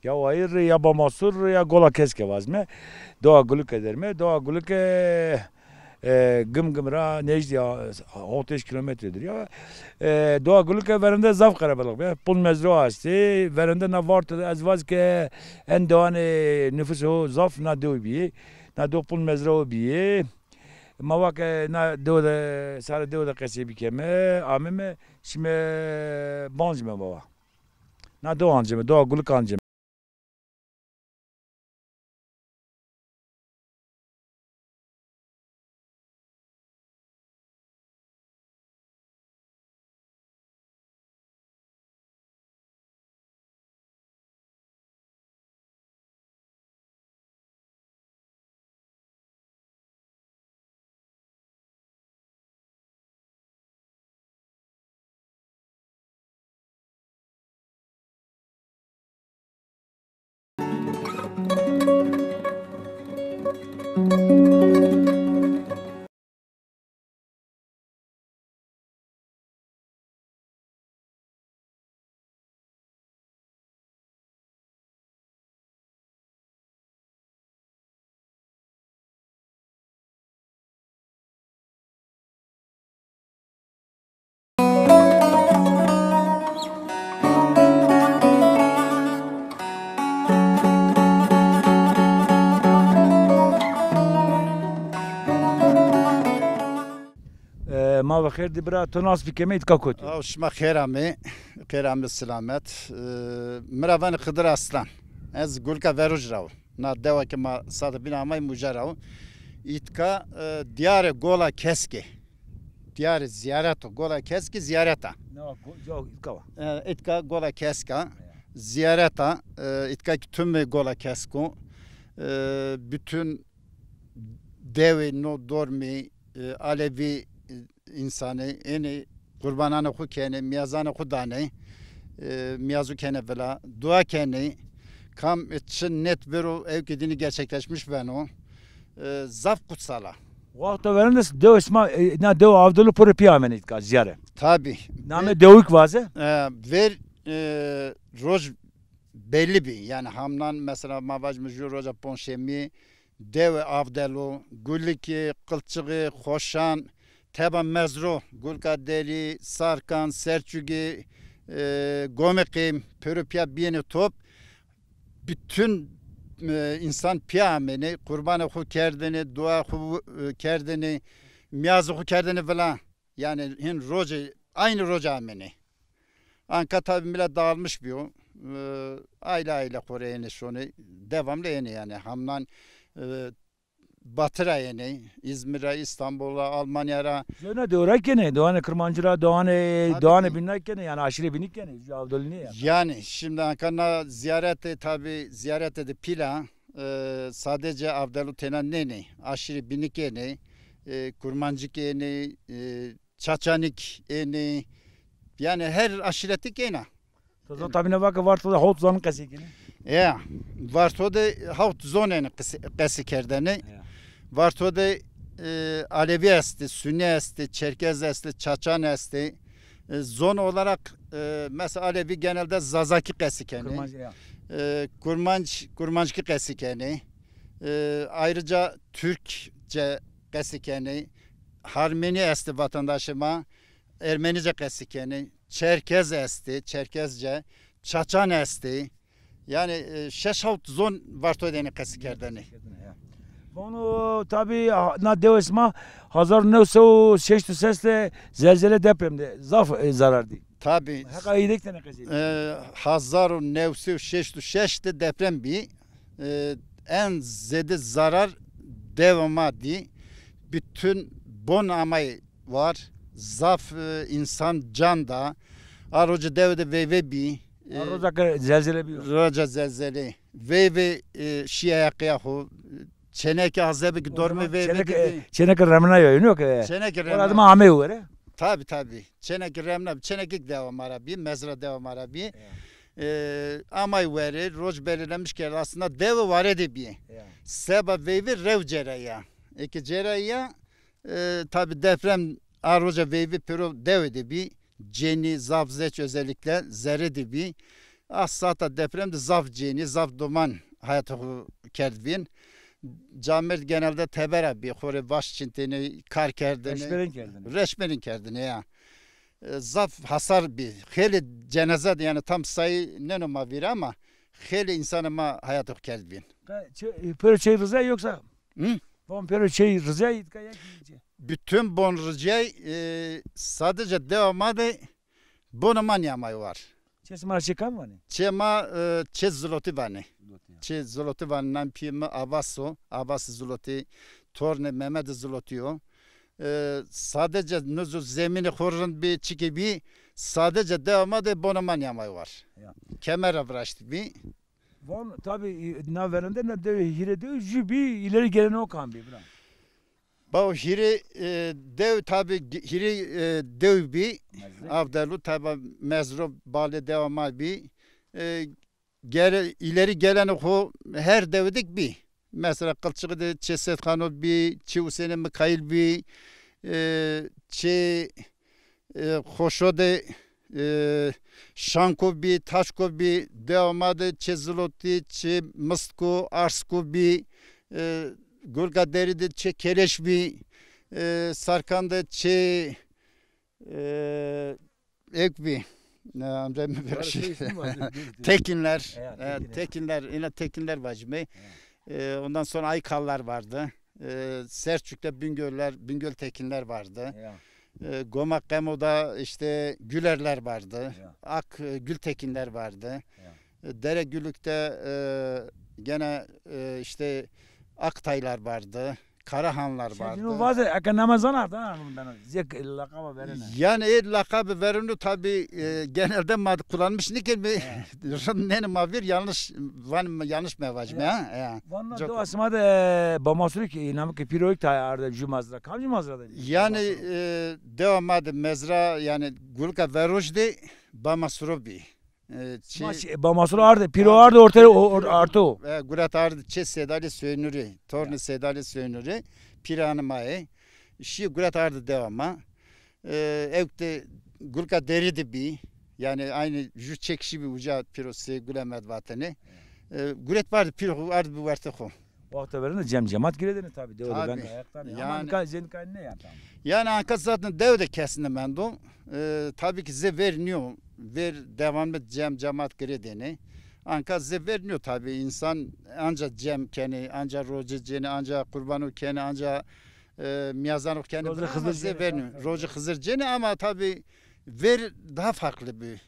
Ya hayır ya bamasur ya gola keske vazme. Doğa gülük eder mi? Doğa gülük gım gımra necdi ya 6 kilometredir ya. Doğa gülük verende zaf karabalık be. Pul mezro asti. Verende na vartı az vaz ke en doğan nüfusu zaf na do bi. Na do pul mezro bi. Mavak na do da sara do da kesi bi keme. Amime şimdi banjme baba. Na do anceme doğa gülük anceme. ما بخير دبرا تناس بكمية كاكوت. أو شما خيرامي سلامت. مروان خضر أصلا. از گولکا وروج راو. نا دوا که ما ساده بین آمای مجراو. ایتکا دیار گولا کسکی. دیار زیارتو گولا کسکی زیارتا. نه جو ایتکا. ایتکا گولا کسکا ziyarete itkaki tüm gola kesko bütün devi no dormi Alevi insanı eni kurbananı ku kene miyazanı ku dane miyazu kene vela dua kene kam için net vero evkedini gerçekleşmiş ben o zaf kutsala. Vakta veren de dev isma na dev avdulu puru piyameni itka ziyare. Tabi. Name devuk vazı? Ver roj belli bir yani hamdan mesela mavaj mujur roja ponşemi dev avdelu guliki kılçığı hoşan teba mezro gulka deli sarkan serçügi gomekim pürüpya biyeni top bütün insan piyameni kurbanı hu kerdini dua hu kerdini miyazı hu kerdini falan yani hin roja aynı roja ameni. Anka tabi millet dağılmış bir o. Aile Kore'ye şunu devamlı yeni yani. Hamdan Batıra yeni. İzmir'e, İstanbul'a, Almanya'ya. Ne diyor ki Doğan'ı Kırmancı'ra, Doğan'ı binmek yani aşırı binik yani. Yani şimdi Ankara'na ziyaret edip pila sadece Avdalı Tenan neni aşırı binik yeni. Kurmancık yeni, Çaçanik yeni. Yani her aşiretlik yine. Tabii ne vakit var da havut zonun kesikini. Ya var da havut zonun kesikerdeni. Var da Alevi esti, Sünni esti, Çerkez esti, Çaçan esti. Zon olarak mesela Alevi genelde Zazaki kesikeni. Kurmancı kesikeni. Ayrıca Türkçe kesikeni. Harmeni esti vatandaşıma. Ermenice kesikeni, Çerkez esti, Çerkezce, Çaçan esti. Yani şeşhavt zon var toydeni kesikerdeni. Bunu tabi na dev isma 1906'de zelzele depremde zaf zarardı. Tabi. Haka iyilik de ne kesikti? 1906'de deprem bir en zede zarar devamadı. Bütün bon amay var. Zaf insan can da aroca devde ve bi aroca zelzele bir roca zelzele ve şiaya kıyahu çeneke azabi dorme ve çeneke ramna yok çeneke ramna adım ame var tabi çeneke ramna çeneke devam arabi mezra devam arabi amay veri roj belirlenmiş ki aslında dev var edebi sebep ve revceraya iki ceraya tabi deprem Arroja veyvi pero devede bir Ceni, zaf, zeç özellikle zerre dibi. Asata depremde zaf ceni, zaf duman hayatı kerdbin. Camir genelde tebera bir kore baş çintini, kar kerdini. Reşmerin kerdini ya. Zaf hasar bir. Heli cenaze yani tam sayı ne numa bir ama heli insanıma hayatı kerdbin. Böyle şey rıza yoksa? Hı? Böyle şey rıza Bütün bon rıcay sadece devamlı bonaman yamayı var. Çesmara çıkan mı? Çema çez zloti vani. Çez zloti vaninden piyme Abbas zloti, torne Mehmet zlotiyo. Sadece nüzü zemini korun bir çıkıbi sadece devamlı bonaman yamayı var. Kemer avraştı bir. Van tabi na verende ne de hire de jübi ileri gelene o kan bir. Bu hiri dev tabi hiri dev bir avdalu tabi mezro bale devamı bir ileri gelen o her devdik bir mesela kılçığı da çeset kanu bir çivsene Mikail bir çe hoşo da şanko bir taşko bir devamı da çeziloti çe mısko arsko bir Gurga deride çe keleş bir sarkanda çe ek bir amcam bir şey tekinler tekinler yine tekinler vacime ondan sonra Aykallar vardı Selçuk'ta Bingöl tekinler vardı Gomak Gemo'da işte Gülerler vardı Ak Gültekinler vardı Dere Gülük'te gene işte Aktaylar vardı, Karahanlar vardı. Şimdi bazı namazan vardı ben zek lakabı verene. Yani lakabı vereni tabi genelde kullanmış ne ki ne mavir yanlış mevacım ya. Vanna do asmada bamasuru ki namık piroik tayarda cumazra. Kam cumazra da. Yani devamlı mezra yani gulka verojdi bamasuru bi. Bamasuru ardı, piro ardı ortaya artı o. Gurat ardı çe sedali söynürü, torni sedali söynürü, piranı mae. Şi gurat ardı devamı. Evde gulka deridi bi. Yani aynı jü çekişi bir uca pirosu gülemed vatanı. Gurat vardı piro ardı bu verte ko. Vakti verinde cemaat giredin tabi. Ben ayaktan. Yani zeyn ne ya tam. Yani anka zaten devde kesinde mendo. Tabii ki size veriniyor. Devamlı cemaat giredini. Anka size veriniyor tabii. İnsan anca cem keni, anca rocu ceni, anca kurbanu keni, anca miyazanu keni. Rocu size veriniyor. Rocu hızır ceni ama tabii ver daha farklı bir.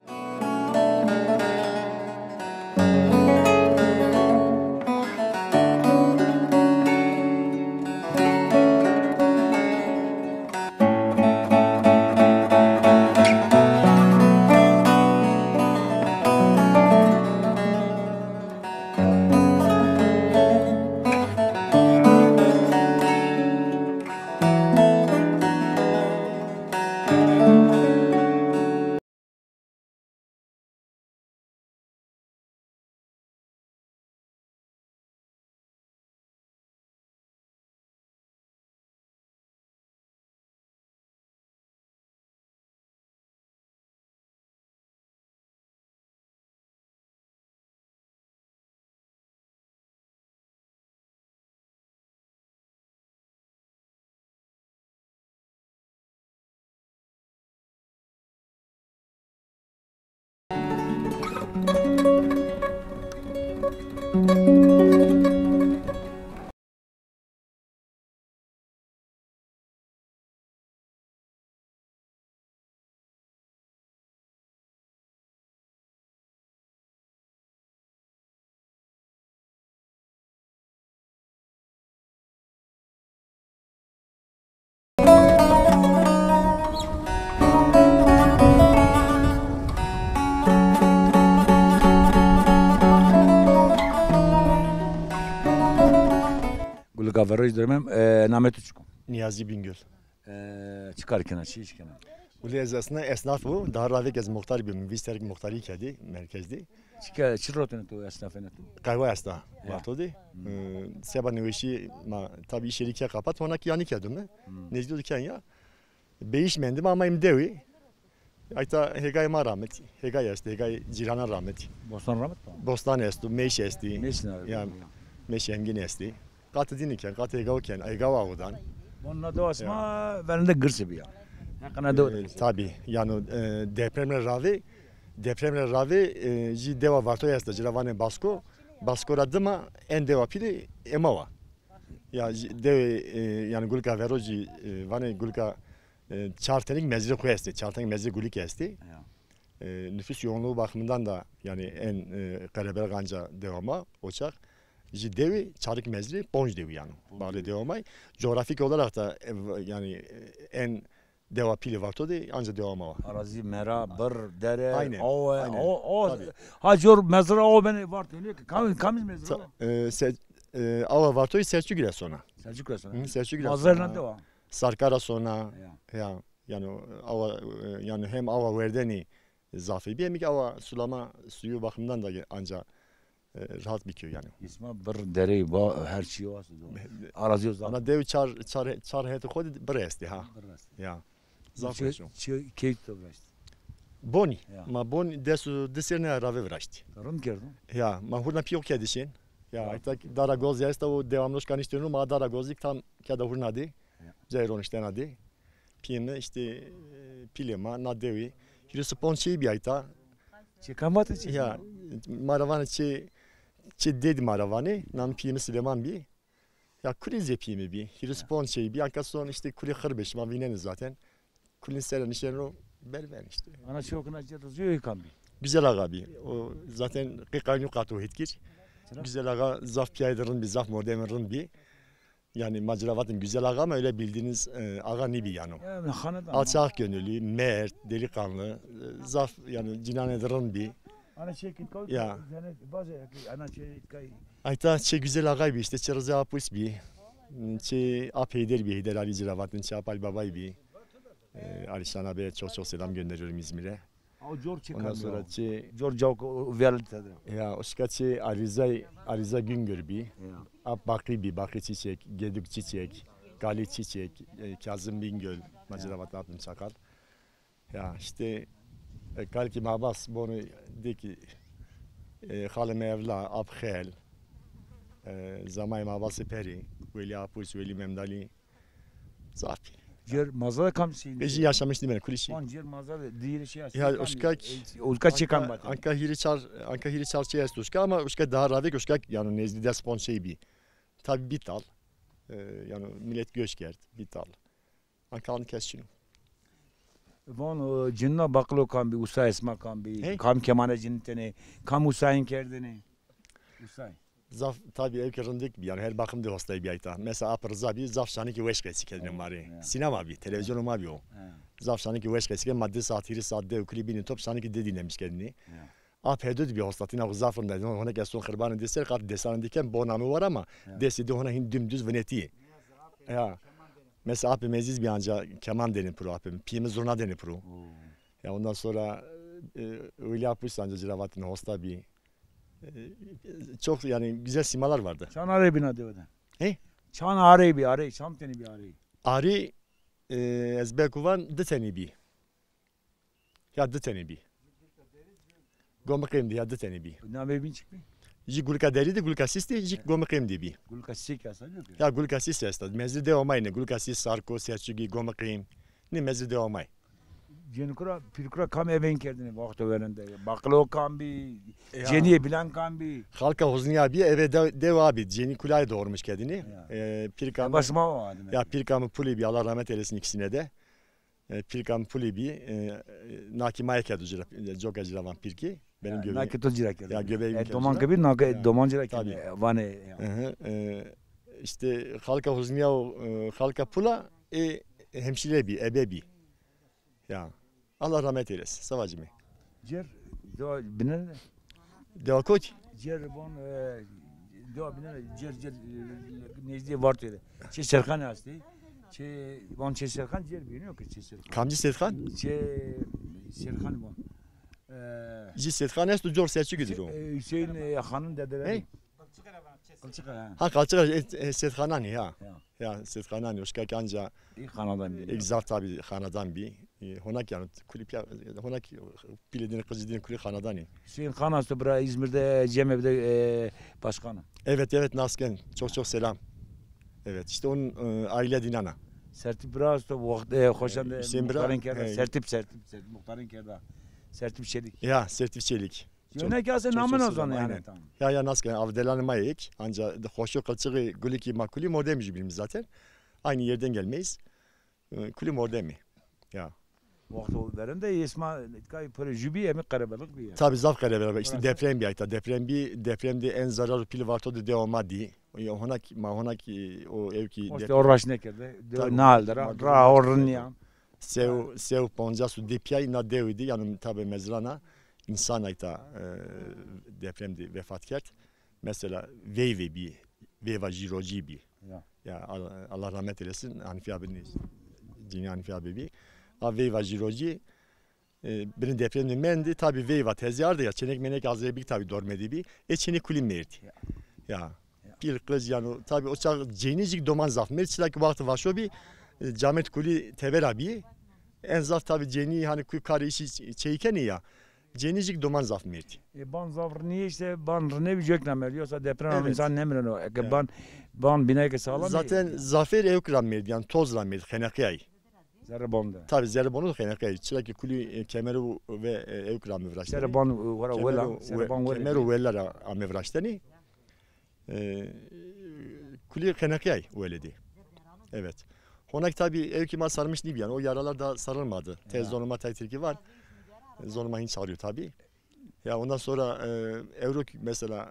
Gavaraj dönemem namet uçkum. Niyazi Bingöl. Çıkarken çıkarken. Uli esasında esnaf bu. Daha ravik ez muhtar bir müvister muhtari kedi merkezde. Çırrotunu tu esnafını tu. Kahve esnaf. Vartodi. Seba neveşi ma tabii şerikiye kapat ona ki yani kedim. Ne diyordu Kenya? Beyiş mendim ama imdevi. Ayta hegay ma rahmet. Hegay est, hegay cirana rahmet. Bostan rahmet mi? Bostan est, meş esti. Nesin abi? Ya meş engin esti. Katı dinirken, katı hegavken, hegava odan. Bununla da asma verinde gırsı bir ya. Hakına da Tabi yani depremle ravi ji deva varto jest ciravane basko. Basko radıma en deva pili emava. Ya yani gulka veroji vane gulka çartenik mezri koyesti. Çartenik mezri gulik esti. Nüfus yoğunluğu bakımından da yani en karaber ganca devama oçak. Ji devi çarık mezri bonj devi yani. Bağlı devamay. Coğrafik olarak da yani en deva pili varto de anca devama var. arazi mera, bır, dere, Aynen, ova, aynen. o Tabii. hacor mezra o beni var diyor ki kamiz mezra. Ava vartoyu Selçuk ile sonra. Selçuk resmen. Selçuk ile Mazarla da var. Sarkara sonra Ya. ya yani ava yani hem ava verdeni zafi bir hem ki ava sulama suyu bakımından da anca rahat bitiyor yani. İsma bır, dere, her şey var. Arazi o zaman. Ana dev çar heti kod bresti ha. Ya. Zafi. Keyif de uğraştı. Boni. Ya. Ma boni desu deserne rave vraşti. Karın kerdim. Ya ma hurna piyok kedişin. Ya Ya. ayta dara goz ya sta o devamlı kanistonu ma dara gozik tam kada hurna di. Zeyron işte nadi. Piyeme işte pilema na devi. Hiri sponçi bir ayta. Çıkamatı çık. Ya maravanı çi dedi maravanı. Nam piyeme Süleyman bir. Ya kriz yapayım bir. Hiri sponçi bir anka son işte kuli kırbeş ma vineniz zaten. Kulin seren işlerini o belven işte. Ana şokuna çatızıyor yıkan bir. Güzel ağa bir. O zaten kıkaynu katı hitkir. Güzel ağa zaf piyaydırın bir zaf modernırın bir. Yani maceravatın güzel ağa ama öyle bildiğiniz ağa ne bir yani. Yani hanedan. Alçak gönüllü, mert, delikanlı, zaf yani cinanedirin bir. Ana çekit koy. Ya. Bazı ana çekit koy. Ayta güzel ağa bir işte çırızı apus bir. Apeyder bir Heyder Ali Ciravat'ın Çapal Babay bir. Alişan abiye çok selam gönderiyorum İzmir'e. O George çıkan. Ondan sonra George Javuk verdi. ya oşka Aliza Güngör bir. Bakri Çiçek, Gedük Çiçek, Gali Çiçek, Kazım Bingöl, Maceravat Abim Çakal. Ya işte kalki mabas bunu de ki halim evla abkhel zamay mabası peri veli apus veli memdali zafi. Cer mazada kam şey. Beji yaşamıştım ben kulişi. On cer mazada diğer şey. Ya Uzka çıkan bat. Anka hiri çarçı jest uşka ama uşka daha ravik uşka yani nezli de sponsor bir. Tabi bital. Yani millet göç geldi bital. Ankara'nın kesişini. Von cinna baklo kam bir usta esma kam bir kam kemane cinnetene kam usayin kerdene. Usay. Zaf tabi ev kırındık bir yani her bakımda hostayı bir ayta. Mesela apırza bir zaf şanı ki veşkesi kendine var. Sinema bir, televizyonu var bir o. Zaf şanı ki veşkesi madde saat hiri saat dev klibini top şanı ki de dinlemiş kendini. Ap hedud bir hostatina zafın da ona keson kırbanı deser kat desan diken bonamı var ama desi de ona hin dümdüz veneti. Ya. Mesela apı meziz bir anca keman deni pro apı. Piyemi zurna deni pro. Ya ondan sonra öyle yapmış anca ciravatın hosta bir çok yani güzel simalar vardı. Çan arayı bina deveden. He? Çan arayı bir arayı. Çan teni bir arayı. Ari ezbekuvan dıteni bir. Ya dıteni bir. Gomıkayım diye dıteni bir. Ne bebin çıktı? Ji gulka deridi gulka sisti ji gomıkayım diye bir. Gulka sik ya sadece. Ya gulka sis yastad. Mezri de olmay ne gulka sis sarko siyatçıgi gomıkayım. Ne mezri de olmay. Cenkura pirkura kam evin kerdine vakti verende. Baklo kam bir. Ceniye bilen kam bir. Halka Huzni abi eve dev abi Ceni Kulay doğurmuş kendini. Pirkam Basma o adam. ya Pirkam'ı Puli bir Allah rahmet eylesin ikisine de. Pirkam Puli bir Naki Mayka Joga Jiravan Pirki benim göbeğim. Naki tolcirak Ya göbeğim. Doman gibi naki domancırak. Tabii. Vane. İşte halka Huzni halka Pula hemşire bir ebe bir. Ya Allah rahmet eylesin savacımı. Cer do binen. Deva koç. Cer bon do binen cer nezdi var dedi. Çe Serkan hastı. Çe bon Çe Serkan cer biliyor ki Çe Serkan. Kamcı Setkan? Çe Serkan bon. Ji Setkan est Jor Selçuk'udur o. Hüseyin Han'ın dedeleri. Hey. Kılçıka. Ha kalçık Setkanani ya. Ya Setkanani hoşka kanca İyi hanadan bir. egzat tabi hanadan bir Honak yani kulüp ya honak bilediğin kızıdığın kulüp hanadani. Hüseyin Khan hastı bura İzmir'de Cemev'de başkanım. Evet Nasken çok selam. Evet işte onun aile dinana. Sertip biraz da vakit hoşan Hüseyin muhtarın Bira- kerda. he. Sertip muhtarın kerda. Sertip Çelik. Ya Sertif Çelik. Yöne gelse çok namın o selam, zaman yani. aynen. Tamam. Ya Nasken avdelanı mayık. Anca hoşu kılçığı güliki makuli mordemci bilimiz zaten. Aynı yerden gelmeyiz. Kulüm orada mı? Ya. Vakti o verinde İsmail kay para jübi emek karabalık bir yer. Tabii zaf kare beraber işte Orası. deprem bir ayta. Depremde en zararlı pili vardı da devamı di. Honak o evki İşte oraş ne kerdi. Tabii. Ne halde ra orun ya. sev poncasu dipyay na devidi yani tabii mezrana insan ayta depremde vefat kert. Mesela veyve bir veva jiroji bir. Ya Allah rahmet eylesin Hanifi abinin Cini Hanifi abi bir. Veyva jiroji benim depremde mendi tabii veyva tezyardı ya çenek menek azre bir tabii dormedi bir. Çenek kulim merdi. Ya. Bir kız yani tabii o çağ cenicik doman zaf. Mertçiler ki vakti var bir camet kuli tever abi. En zaf tabii ceni hani kuy karı işi çeyken ya. Cenicik doman zaf merdi. Ban zavr niye işte ban ne bir jök ne veriyorsa deprem Evet. insan ne miren o. Evet. Ban binayı ki sağlam. Zaten zafer evkram merdi yani toz merdi henekiyay. Zerre bonda. Tabii zerbonu henekiyay. Çilaki kuli kemeri ve evkram mevraştani. Zerre ban vara vela. Zerre ban vela. Kemeru veller amevraştani. Kuli henekiyay öyledi. Evet. Honak tabii evkima sarmış değil yani o yaralar da sarılmadı. Tez zonuma tektirki var. Zonuma hiç sarıyor tabii. Ya ondan sonra euro mesela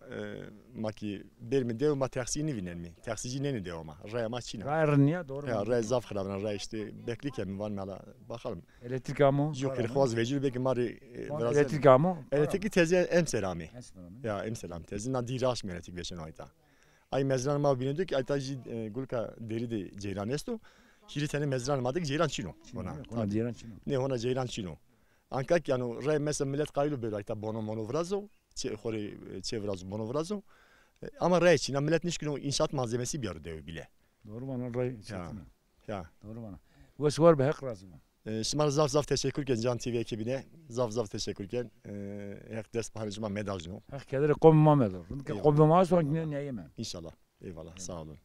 maki bermi devma taksini vinen mi? Taksici neni devma? Raya maçina. Rayırın ya doğru. Ya raya zaf kılavran raya işte beklike mi var mı hala bakalım. Elektrik amı. Yok kirkoz vecil belki mari biraz Elektrik amı. elektrikli tezi em selami. Ya em selam tezi na diraş mı elektrik veşen ayta. Ay mezran ma binedük ayta gulka deri de ceyran esto. Hiri tane mezran madık ceyran çino. Ona diyen çino. Ne ona ceyran çino. Ancak yani rey mesela millet kaylı böyle ayta bono vrazo. Çevrazo bono vrazo. Ama rey için millet nişkin inşaat malzemesi bir arada bile. Doğru bana ray. Ya. Doğru bana. Bu var be hak razı. Şimdi zaf teşekkür ederim Can TV ekibine. Zaf teşekkür ederim. Hak ders paylaşıma medajno. Hak kadar komma medo. Eyvallah. Komma son ne yemem. İnşallah. Eyvallah. Sağ olun.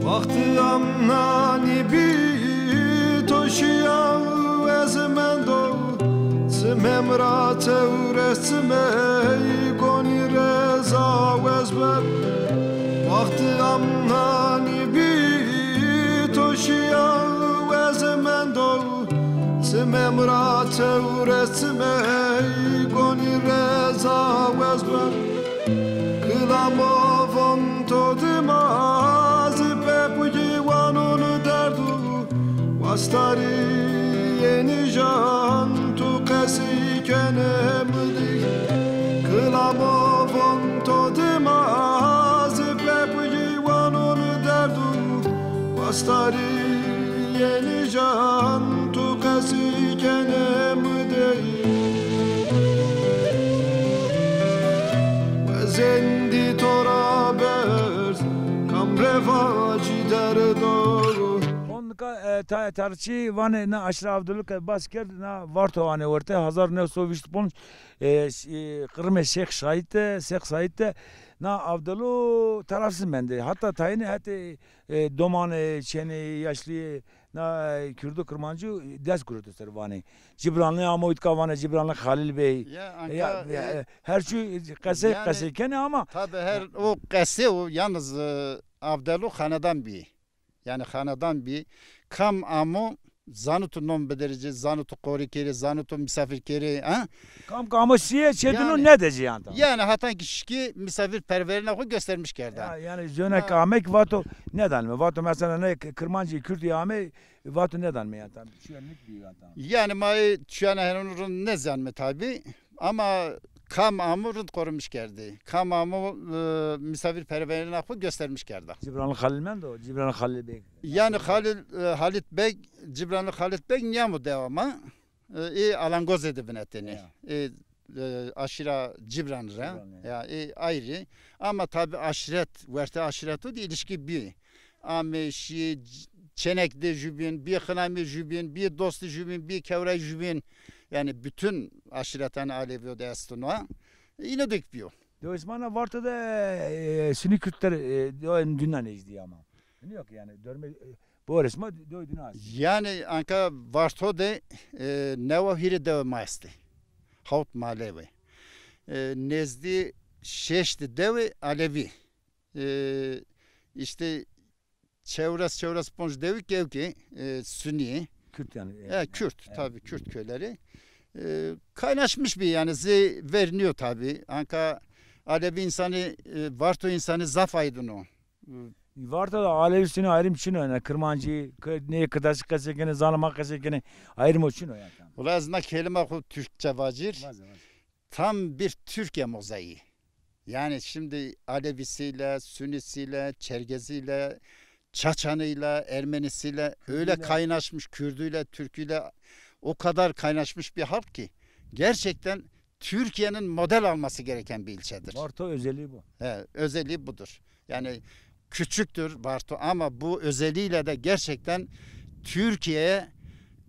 Vakti amnani bi toşiya ezmendo Zmemra tevresme goni reza vezber Vakti amnani bi toşiya ezmendo Zmemra tevresme goni reza vezber Kılamovon todimaz Pepujivanun derdu Vastari yeni can Tu kesi kenemdi Kılamovon todimaz Pepujivanun derdu Vastari yeni can Tu kesi kenemdi Zendi tora bers kamreva ciderdo Onka tarçı vane na aşra Abdülük basker na varto vane orta hazar ne sovişt pon kırme Şeyh Said na Abdülü tarafsın bende hatta tayini hatta domane çene yaşlı na Kürdü Kırmancı ders kurutu servane Cibranlı Amoyt Kavane Cibranlı Halil Bey ya her şey kase kene ama Tabii her o kese o yalnız Abdelo hanedan bir. Yani hanedan bir kam amu zanutu nom bederici, zanutu korikeri, zanutu misafirkeri. Ha? Kam kamışıya çedinu Yani- ne diyeceğim? Yani hatan kişi misafirperverine o göstermiş gerdan. Yani zöne kamek vato neden mi? Vato mesela ne Kırmancı Kürt yame vato neden mi yani? Şu anlık bir yatan. Yani mai çüyana henurun ne zanme tabi ama kam amurun korumuş gerdi. Kam amu misafirperverine o göstermiş gerdan. Cibranlı Halil men de o. Cibranlı Halil Bey. Yani Halit Bey, Cibranlı Halit Bey niye mu devama? Alangoz edibinetini. Aşira Cibranlı. Cibran, Ya ayrı. Ama tabi aşiret, verte aşiretu değil ilişki bir. Ameşi, çenekli jübin, bir hınami jübin, bir dostu jübin, bir kevre jübin. Yani bütün aşiretten Alevi de estuna. Yine döküyor. De İsmail'a vardı da Sünni Kürtler dünden izliyor ama. Yok yani dörme bu resmi doydun az. Yani anka varto de neva hiri deve maesti. Havt malevi. Nezdi şeşti deve Alevi. İşte çevres ponç devi ki Sünni. Kürt yani. Kürt tabii Kürt köyleri. Kaynaşmış bir yani veriniyor tabii. Anka Alevi insanı varto insanı zaf aydın. Vardı da Alevisini ayrım için o yani. Kırmancı ne kadar kasekene zanıma kasekene ayrım için o yani. Ula azına kelime ku Türkçe vacir. Tam bir Türkiye mozaiği. Yani şimdi Alevisiyle, Sünnisiyle, Çerkeziyle, Çaçanıyla, Ermenisiyle öyle kaynaşmış, Kürdüyle, Türküyle o kadar kaynaşmış bir halk ki gerçekten Türkiye'nin model alması gereken bir ilçedir. Varto özelliği bu. Özelliği budur. Yani küçüktür Varto ama bu özelliğiyle de gerçekten Türkiye'ye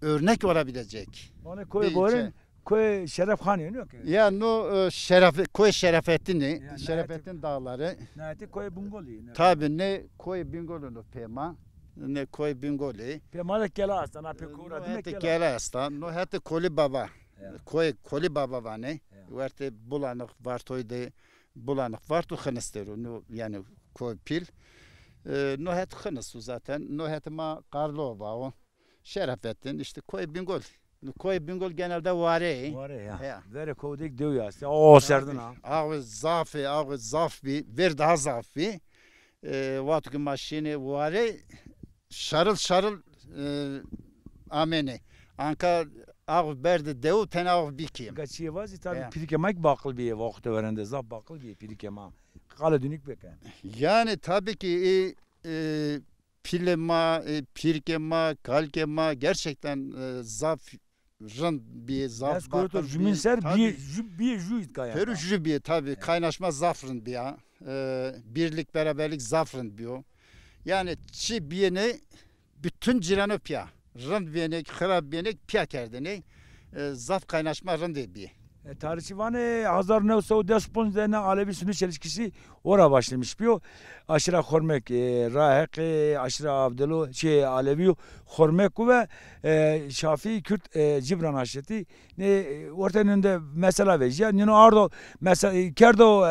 örnek olabilecek. Onu koy boyun koy Şeref Han yok ki. Yani o koy Şerafettin'i, Yani Şerafettin dağları. Neydi koy Bungoli. Tabii ne koy Bingol'unu pema, ne koy Bingoli. Pemada kela aslan ape kura No demek hete kela. kela astan, no hete Koli Baba. Koy Koli Baba vane. Ja. Verte bulanık vartoyde bulanık varto hınesteru. No yani koy pil. No het hınesu zaten. No hete ma Karlova o. Şerafettin işte koy Bingol. Koy Bingol genelde vare. Var ya. Ya. Vere kovdik diyor ya. O serdin ha. Ağız zaf bir, ver daha zaf bir. Vatki maşini vare. Şarıl amene. Anka ağ berdi dev ten ağ bikim. Kaçıya vazi tabi Ja. pirikemek bakıl bir vakti verende zap bakıl bir pirikema. Kale dönük beken. Yani tabii ki pilema, pirkema, kalkema gerçekten zafrın bir zaf Yaz korutor jüminser bir jüit kaya. Perücü bir tabii kaynaşma zafrın bir ya. Birlik beraberlik zafrın bir o. Yani çi biyene bütün ciranı piya. Rın biyene, kırab biyene piya kerdini. Zaf kaynaşma rın diye bir. Tarihçi vane 1910 dene Alevi Sünni çelişkisi ora başlamış bir o. Aşıra Hormek, Rahek, Aşıra Abdelo, Alevi Hormek ve Şafii Kürt Cibran Haşeti ne ortanında mesela veja. Nino ardo mesela kerdo